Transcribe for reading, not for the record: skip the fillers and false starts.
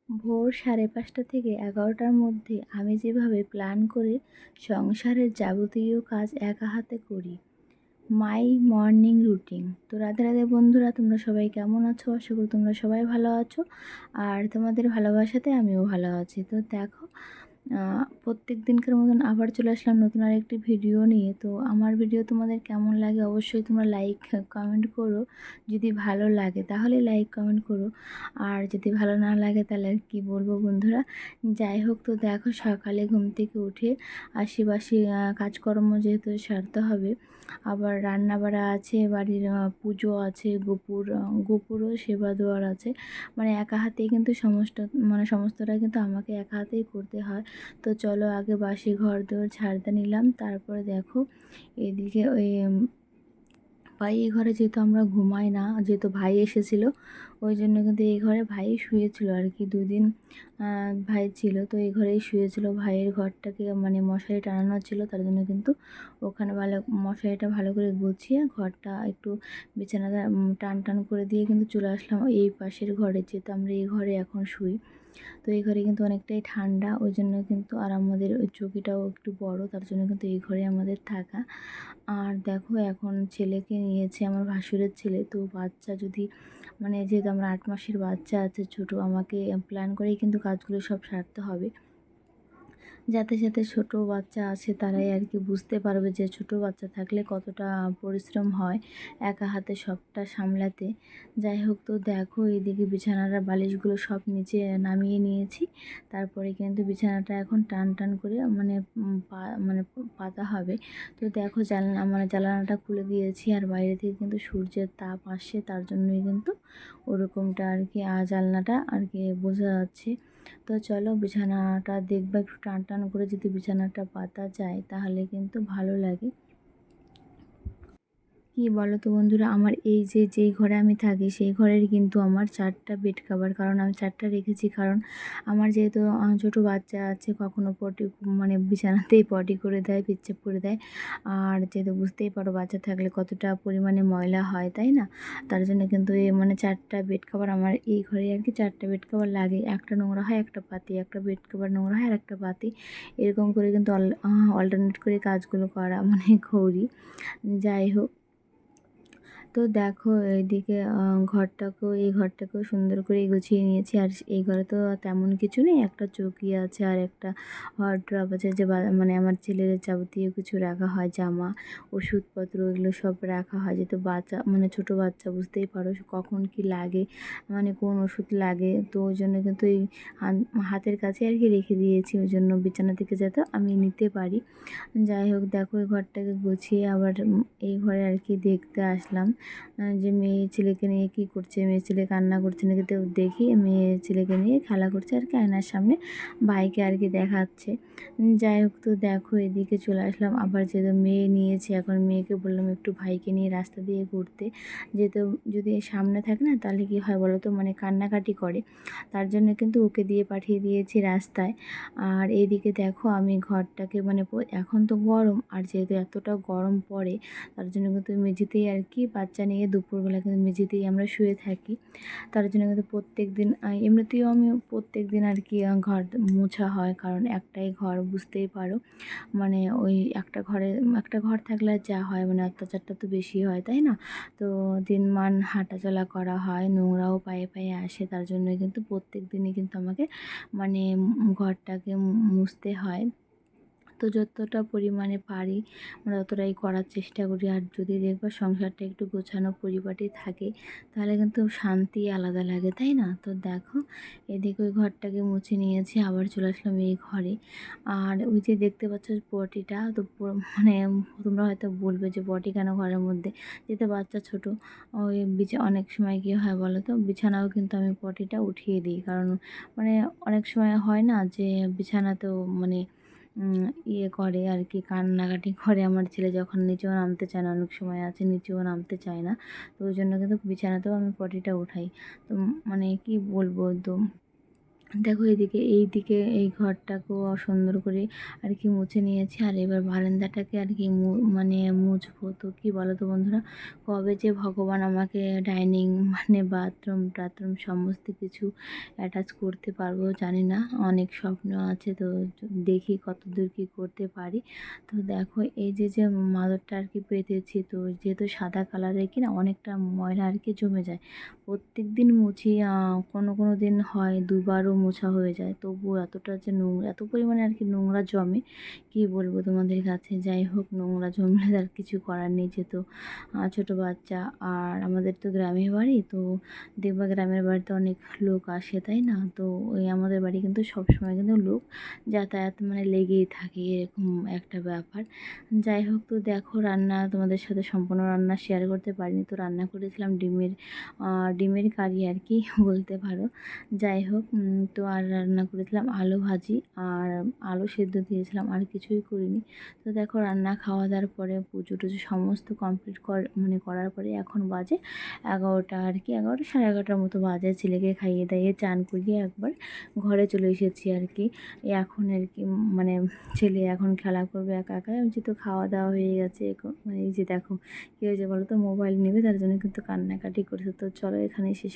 ভোর 5:30 থেকে 11টার মধ্যে আমি যেভাবে প্ল্যান করে সংসারের যাবতীয় কাজ একা হাতে করি, মাই মর্নিং রুটিন। তো রাধে রাধে বন্ধুরা, তোমরা সবাই কেমন আছো? আশা করি তোমরা সবাই ভালো আছো। আর তোমাদের ভালোবাসাতে আমিও ভালো আছি। তো দেখো, প্রত্যেক দিনকার মতন আবার চলে আসলাম নতুন আরেকটি ভিডিও নিয়ে। তো আমার ভিডিও তোমাদের কেমন লাগে অবশ্যই তোমরা লাইক কমেন্ট করো। যদি ভালো লাগে তাহলে লাইক কমেন্ট করো, আর যদি ভালো না লাগে তাহলে আর কী বলবো বন্ধুরা। যাই হোক, তো দেখো সকালে ঘুম থেকে উঠে আশিবাসি কাজকর্ম যেহেতু সারতে হবে, আবার রান্না বাড়া আছে, বাড়ির পুজো আছে, গোপুরও সেবা দেওয়ার আছে। মানে একা হাতেই কিন্তু সমস্তটা কিন্তু আমাকে একা হাতেই করতে হয়। তো চলো আগে বাসি ঘর দোর ঝাড়তে নিলাম, তারপরে দেখো এদিকে ওই এই ঘরে যেহেতু আমরা ঘুমাই না, যেহেতু ভাই এসেছিল ওই জন্য কিন্তু এই ঘরে ভাই শুয়েছিল আর কি। দুদিন ভাই ছিল, তো এই ঘরেই শুয়েছিল। ভাইয়ের ঘরটাকে মানে মশারি টানানো ছিল, তার জন্য কিন্তু ওখানে মশারিটা ভালো করে গুছিয়ে ঘরটা একটু বিছানাটা টান টান করে দিয়ে কিন্তু চলে আসলাম এই পাশের ঘরে, যেহেতু আমরা এই ঘরে এখন শুই। তো এই ঘরে কিন্তু অনেকটাই ঠান্ডা, ওই জন্য কিন্তু আর আমাদের ওই চৌকিটাও একটু বড়, তার জন্য কিন্তু এই ঘরে আমাদের থাকা। আর দেখো এখন ছেলেকে নিয়েছে, আমার ভাসুরের ছেলে। তো বাচ্চা যদি মানে যেহেতু আমার 8 মাসের বাচ্চা আছে ছোটো, আমাকে প্ল্যান করেই কিন্তু কাজগুলো সব সারতে হবে। যাতে সাথে ছোট বাচ্চা আছে তারাই আর কি বুঝতে পারবে যে ছোট বাচ্চা থাকলে কতটা পরিশ্রম হয় একা হাতে সবটা সামলাতে। যাই হোক, তো দেখো এদিকে বিছানার বালিশগুলো সব নিচে নামিয়ে নিয়েছি। তারপরে কিন্তু বিছানাটা এখন টান টান করে মানে পাতা হবে। তো দেখো জানালাটা খুলে দিয়েছি, আর বাইরে থেকে কিন্তু সূর্যের তাপ আসছে, তার জন্যই কিন্তু ওরকমটা আর কি জানলাটা আর কি বোঝা যাচ্ছে। তো চলো বিছানাটা দেখবা, একটু টান টান করে যদি বিছানাটা পাতা যায় তাহলে কিন্তু ভালো লাগে। কি বলো তো বন্ধুরা, আমার এই যেই ঘরে আমি থাকি সেই ঘরের কিন্তু আমার 4টা বেড কভার। কারণ আমি 4টা রেখেছি, কারণ আমার যেহেতু ছোটো বাচ্চা আছে, কখনো পটি মানে বিছানাতেই পটি করে দেয়, পেচ্ছাপ করে দেয়। আর যেহেতু বুঝতেই পারো বাচ্চা থাকলে কতটা পরিমাণে ময়লা হয়, তাই না? তার জন্য কিন্তু এই 4টা বেড কভার আমার এই ঘরে আর কি 4টা বেড কভার লাগে। একটা নোংরা হয় একটা পাতি, একটা বেড কভার নোংরা হয় আর একটা পাতি, এরকম করে কিন্তু অল্টারনেট করে কাজগুলো করা করি। যাই হোক, তো দেখো এইদিকে এই ঘরটাকেও সুন্দর করে গুছিয়ে নিয়েছি। আর এই ঘরে তো তেমন কিছু নেই, একটা চৌকি আছে আর একটা ওয়ারড্রব আছে, যে আমার ছেলের যাবতীয় কিছু রাখা হয়, জামা, ওষুধপত্র এগুলো সব রাখা হয়। যেহেতু বাচ্চা ছোটো বাচ্চা, বুঝতেই পারো কখন কি লাগে, কোন ওষুধ লাগে। তো ওই জন্য কিন্তু এই হাতের কাছে আর কি রেখে দিয়েছি, ওই জন্য বিছানা থেকে যাতে আমি নিতে পারি। যাই হোক, দেখো এই ঘরটাকে গুছিয়ে আবার এই ঘরে আর কি দেখতে আসলাম যে মেয়ে ছেলেকে নিয়ে কি করছে, মেয়ে ছেলে কান্না করছে নাকি। তো দেখি মেয়ে ছেলেকে নিয়ে খেলা করছে আর কি আয়নার সামনে, ভাইকে আর কি দেখাচ্ছে। যাই হোক, তো দেখো এদিকে চলে আসলাম আবার, যেহেতু মেয়ে নিয়েছি এখন মেয়েকে বললাম একটু ভাইকে নিয়ে রাস্তা দিয়ে ঘুরতে। যেহেতু যদি সামনে থাকে না তাহলে কি হয় বলো তো, কান্নাকাটি করে, তার জন্য কিন্তু ওকে দিয়ে পাঠিয়ে দিয়েছি রাস্তায়। আর এইদিকে দেখো আমি ঘরটাকে এখন তো গরম, আর যেহেতু এতটা গরম পড়ে তার জন্য কিন্তু মেঝেতেই আর কি বাচ্চা নিয়ে দুপুরবেলা কিন্তু মেঝেতেই আমরা শুয়ে থাকি। তার জন্য কিন্তু এমনিতেও আমি প্রত্যেক দিন আর কি ঘর মোছা হয়, কারণ একটাই ঘর, বুঝতেই পারো। ওই একটা ঘর থাকলে আর যা হয়, অত্যাচারটা তো বেশি হয়, তাই না? তো দিনমান হাঁটাচলা করা হয়, নোংরাও পায়ে পায়ে আসে, তার জন্যই কিন্তু প্রত্যেক দিনই কিন্তু আমাকে ঘরটাকে মুছতে হয়। তো যতটা পরিমাণে পারি ততটাই করার চেষ্টা করি। আর যদি দেখবা সংসারটা একটু গোছানো পরিপাটি থাকে তাহলে কিন্তু শান্তি আলাদা লাগে, তাই না? তো দেখো এদিকে ওই ঘরটাকে মুছে নিয়েছি, আবার চলে আসলাম এই ঘরে। আর ওই যে দেখতে পাচ্ছ পটিটা, তো তোমরা হয়তো বলবে যে পটি কেন ঘরের মধ্যে, যেহেতু বাচ্চা ছোট, ওই অনেক সময় কী হয় বলো তো, বিছানাও কিন্তু আমি পটিটা উঠিয়ে দিই। কারণ অনেক সময় হয় না যে বিছানাতেও করে আর কি, কান্নাকাটি করে আমার ছেলে, যখন নিচেও নামতে চায় না, অনেক সময় আছে নিচেও নামতে চায় না। তো ওই জন্য কিন্তু বিছানাতেও আমি পটিটা উঠাই। তো কি বলবো, তো দেখো এইদিকে এই ঘরটাকেও সুন্দর করে আর কি মুছে নিয়েছি। আর এবার বারান্দাটাকে আর কি মানে মুছবো। তো কী বলো তো বন্ধুরা, কবে যে ভগবান আমাকে ডাইনিং মানে বাথরুম টাথরুম সমস্ত কিছু অ্যাটাচ করতে পারবো জানি না। অনেক স্বপ্ন আছে, তো দেখি কতদূর কী করতে পারি। তো দেখো এই যে মাদুরটা আর কি পেতেছি, তো যেহেতু সাদা কালারের কি না অনেকটা ময়লা আর কি জমে যায়। প্রত্যেক দিন মুছি, কোনো দিন হয় দুবারও মোছা হয়ে যায়, তবুও এতটা যে নোংরা, এত পরিমাণে আর কি নোংরা জমে, কী বলবো তোমাদের কাছে। যাই হোক, নোংরা জমলে আর কিছু করার নেই, যেহেতু ছোটো বাচ্চা। আর আমাদের তো গ্রামের বাড়ি, তো দেখবা গ্রামের বাড়িতে অনেক লোক আসে, তাই না? তো ওই আমাদের বাড়ি কিন্তু সবসময় কিন্তু লোক যাতায়াত মানে লেগেই থাকে, এরকম একটা ব্যাপার। যাই হোক, তো দেখো রান্না তোমাদের সাথে সম্পূর্ণ রান্না শেয়ার করতে পারিনি। তো রান্না করেছিলাম ডিমের কারি আর কি বলতে পারো। যাই হোক, তো আর রান্না করেছিলাম আলু ভাজি আর আলু সেদ্ধ দিয়েছিলাম, আর কিছুই করিনি। তো দেখো রান্না খাওয়া দাওয়ার পরে পুজো টুজো সমস্ত কমপ্লিট মানে করার পরে এখন বাজে 11টা আর কি, 11টা সাড়ে 11টার মতো বাজে। ছেলেকে খাইয়ে দাইয়ে চান করিয়ে একবার ঘরে চলে এসেছি আর কি। এখন আর কি মানে ছেলে এখন খেলা করবে একা একা। আমি যেহেতু খাওয়া দাওয়া হয়ে গেছে এখন, মানে এই যে দেখো কী হয়েছে বলো তো, মোবাইল নেবে তার জন্য কিন্তু কান্নাকাটি করেছে। তো চলো এখানেই শেষ।